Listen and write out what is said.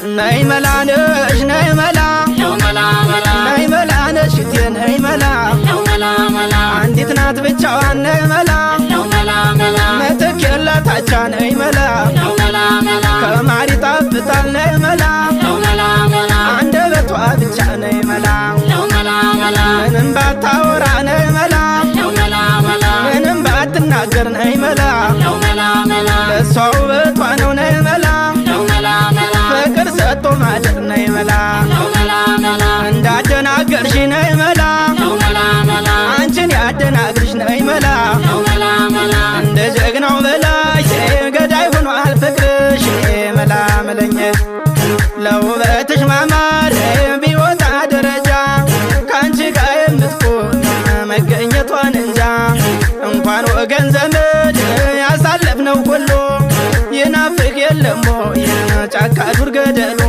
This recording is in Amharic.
ነይ መላነሽ ነይ መላ ነይ መላነሽ እቴ ነይ መላ አንዲት ናት ብቻዋን ነይ መላ ምትክ የላት አቻ ነይ መላ ከማር ይጣፍጣል ነይ መላ አንደበቷ ብቻ ነይ መላ ምንም ባታወራ ነይ መላ ምንም ባትናገር ነይ መላ ለእሷ ውበቷ ነው ነይ መላ ፍቅር ሰጥቶ ማደር ነይ መላ እንዳደናገርሽ ነይ መላ አንቺን ያደናግርሽ ነይ መላ እንደ ጀግናው በላይ ገዳይ ሆኗል ፍቅርሽ መላ መለኘ ለውበትሽ ማማር ቢወጣ ደረጃ ካንቺ ጋር የምትሆን መገኘቷን እንጃ እንኳን ወገን ዘመድ ያሳለፍነው ሁሉ ይናፍቅ የለሞ የጫካ ዱር ገደሉ